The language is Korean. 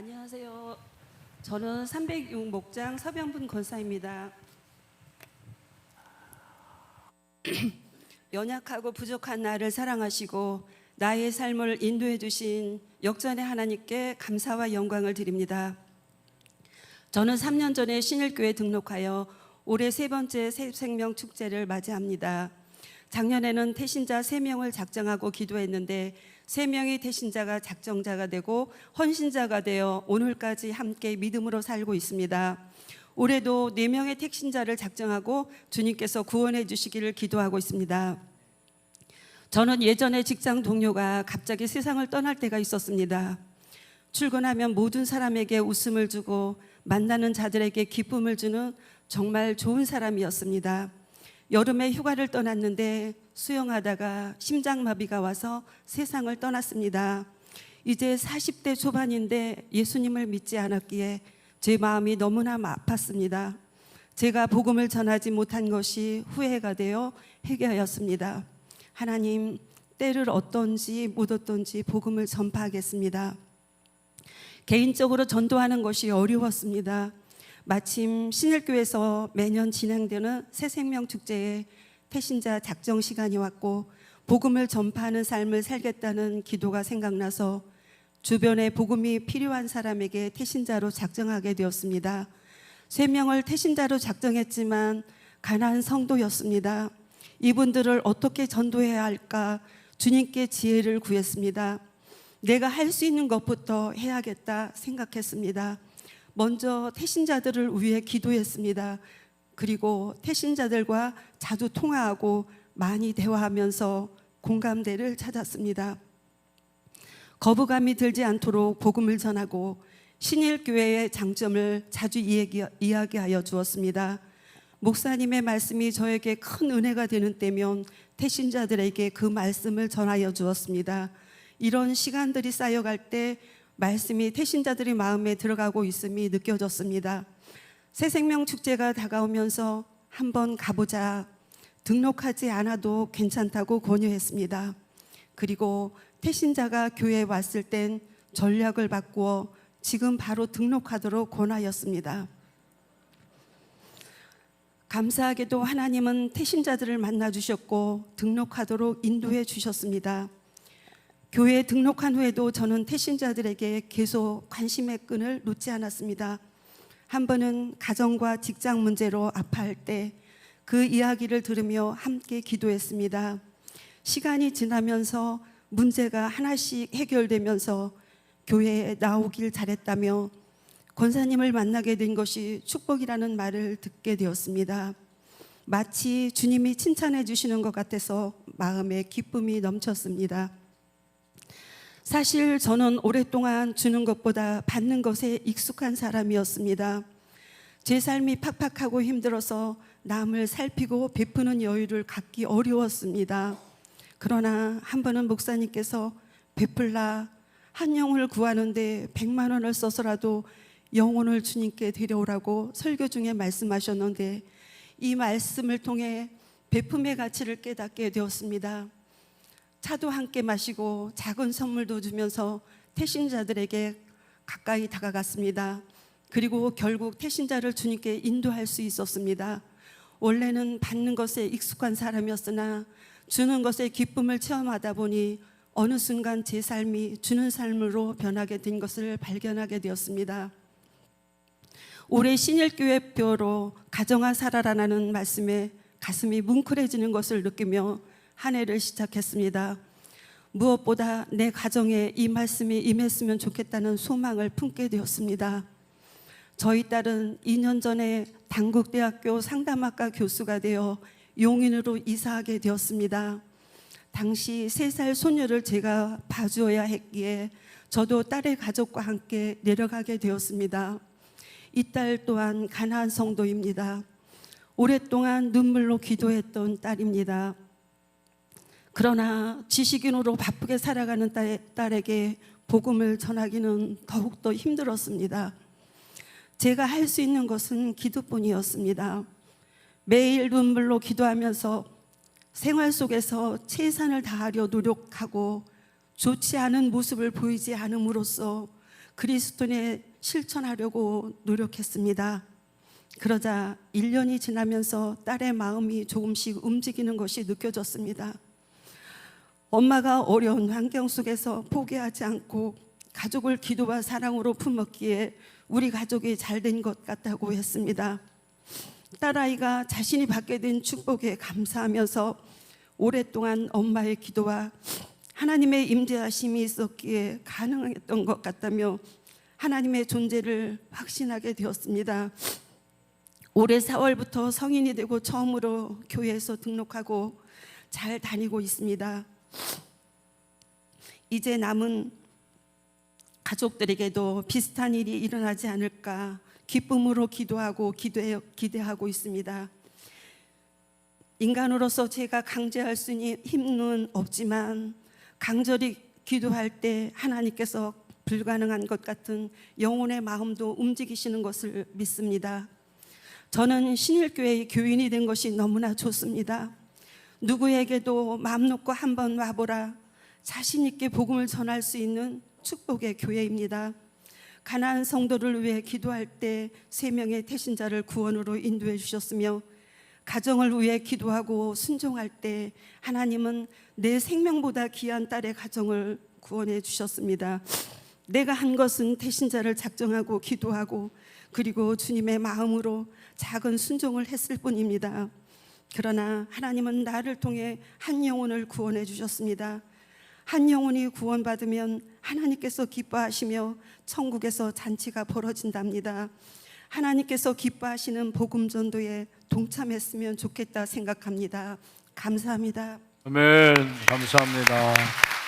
안녕하세요. 저는 306목장 서병분 권사입니다. 연약하고 부족한 나를 사랑하시고 나의 삶을 인도해 주신 역전의 하나님께 감사와 영광을 드립니다. 저는 3년 전에 신일교에 등록하여 올해 세 번째 새생명 축제를 맞이합니다. 작년에는 태신자 3명을 작정하고 기도했는데 3명이 태신자가 작정자가 되고 헌신자가 되어 오늘까지 함께 믿음으로 살고 있습니다. 올해도 4명의 태신자를 작정하고 주님께서 구원해 주시기를 기도하고 있습니다. 저는 예전에 직장 동료가 갑자기 세상을 떠날 때가 있었습니다. 출근하면 모든 사람에게 웃음을 주고 만나는 자들에게 기쁨을 주는 정말 좋은 사람이었습니다. 여름에 휴가를 떠났는데 수영하다가 심장마비가 와서 세상을 떠났습니다. 이제 40대 초반인데 예수님을 믿지 않았기에 제 마음이 너무나 아팠습니다. 제가 복음을 전하지 못한 것이 후회가 되어 회개하였습니다. 하나님, 때를 어떤지 못 어떤지 복음을 전파하겠습니다. 개인적으로 전도하는 것이 어려웠습니다. 마침 신일교에서 매년 진행되는 새생명 축제에 태신자 작정 시간이 왔고 복음을 전파하는 삶을 살겠다는 기도가 생각나서 주변에 복음이 필요한 사람에게 태신자로 작정하게 되었습니다. 3명을 태신자로 작정했지만 가난한 성도였습니다. 이분들을 어떻게 전도해야 할까 주님께 지혜를 구했습니다. 내가 할 수 있는 것부터 해야겠다 생각했습니다. 먼저 태신자들을 위해 기도했습니다. 그리고 태신자들과 자주 통화하고 많이 대화하면서 공감대를 찾았습니다. 거부감이 들지 않도록 복음을 전하고 신일교회의 장점을 자주 이야기하여 주었습니다. 목사님의 말씀이 저에게 큰 은혜가 되는 때면 태신자들에게 그 말씀을 전하여 주었습니다. 이런 시간들이 쌓여갈 때 말씀이 태신자들의 마음에 들어가고 있음이 느껴졌습니다. 새생명 축제가 다가오면서 한번 가보자, 등록하지 않아도 괜찮다고 권유했습니다. 그리고 태신자가 교회에 왔을 땐 전략을 바꾸어 지금 바로 등록하도록 권하였습니다. 감사하게도 하나님은 태신자들을 만나주셨고 등록하도록 인도해 주셨습니다. 교회에 등록한 후에도 저는 태신자들에게 계속 관심의 끈을 놓지 않았습니다. 한 번은 가정과 직장 문제로 아파할 때 그 이야기를 들으며 함께 기도했습니다. 시간이 지나면서 문제가 하나씩 해결되면서 교회에 나오길 잘했다며 권사님을 만나게 된 것이 축복이라는 말을 듣게 되었습니다. 마치 주님이 칭찬해 주시는 것 같아서 마음에 기쁨이 넘쳤습니다. 사실 저는 오랫동안 주는 것보다 받는 것에 익숙한 사람이었습니다. 제 삶이 팍팍하고 힘들어서 남을 살피고 베푸는 여유를 갖기 어려웠습니다. 그러나 한 번은 목사님께서 베풀라, 한 영혼을 구하는데 100만 원을 써서라도 영혼을 주님께 데려오라고 설교 중에 말씀하셨는데 이 말씀을 통해 베품의 가치를 깨닫게 되었습니다. 차도 함께 마시고 작은 선물도 주면서 태신자들에게 가까이 다가갔습니다. 그리고 결국 태신자를 주님께 인도할 수 있었습니다. 원래는 받는 것에 익숙한 사람이었으나 주는 것의 기쁨을 체험하다 보니 어느 순간 제 삶이 주는 삶으로 변하게 된 것을 발견하게 되었습니다. 올해 신일교회표로 가정아 살아라라는 말씀에 가슴이 뭉클해지는 것을 느끼며 한 해를 시작했습니다. 무엇보다 내 가정에 이 말씀이 임했으면 좋겠다는 소망을 품게 되었습니다. 저희 딸은 2년 전에 단국대학교 상담학과 교수가 되어 용인으로 이사하게 되었습니다. 당시 3살 소녀를 제가 봐주어야 했기에 저도 딸의 가족과 함께 내려가게 되었습니다. 이 딸 또한 가나안 성도입니다. 오랫동안 눈물로 기도했던 딸입니다. 그러나 지식인으로 바쁘게 살아가는 딸에게 복음을 전하기는 더욱더 힘들었습니다. 제가 할 수 있는 것은 기도뿐이었습니다. 매일 눈물로 기도하면서 생활 속에서 최선을 다하려 노력하고 좋지 않은 모습을 보이지 않음으로써 그리스도인에 실천하려고 노력했습니다. 그러자 1년이 지나면서 딸의 마음이 조금씩 움직이는 것이 느껴졌습니다. 엄마가 어려운 환경 속에서 포기하지 않고 가족을 기도와 사랑으로 품었기에 우리 가족이 잘된 것 같다고 했습니다. 딸아이가 자신이 받게 된 축복에 감사하면서 오랫동안 엄마의 기도와 하나님의 임재하심이 있었기에 가능했던 것 같다며 하나님의 존재를 확신하게 되었습니다. 올해 4월부터 성인이 되고 처음으로 교회에서 등록하고 잘 다니고 있습니다. 이제 남은 가족들에게도 비슷한 일이 일어나지 않을까 기쁨으로 기도하고 기대하고 있습니다. 인간으로서 제가 강제할 수 있는 힘은 없지만 간절히 기도할 때 하나님께서 불가능한 것 같은 영혼의 마음도 움직이시는 것을 믿습니다. 저는 신일교회의 교인이 된 것이 너무나 좋습니다. 누구에게도 마음 놓고 한번 와보라 자신 있게 복음을 전할 수 있는 축복의 교회입니다. 가난한 성도를 위해 기도할 때 3명의 태신자를 구원으로 인도해 주셨으며 가정을 위해 기도하고 순종할 때 하나님은 내 생명보다 귀한 딸의 가정을 구원해 주셨습니다. 내가 한 것은 태신자를 작정하고 기도하고 그리고 주님의 마음으로 작은 순종을 했을 뿐입니다. 그러나 하나님은 나를 통해 한 영혼을 구원해 주셨습니다. 한 영혼이 구원받으면 하나님께서 기뻐하시며 천국에서 잔치가 벌어진답니다. 하나님께서 기뻐하시는 복음 전도에 동참했으면 좋겠다 생각합니다. 감사합니다. 아멘. 감사합니다.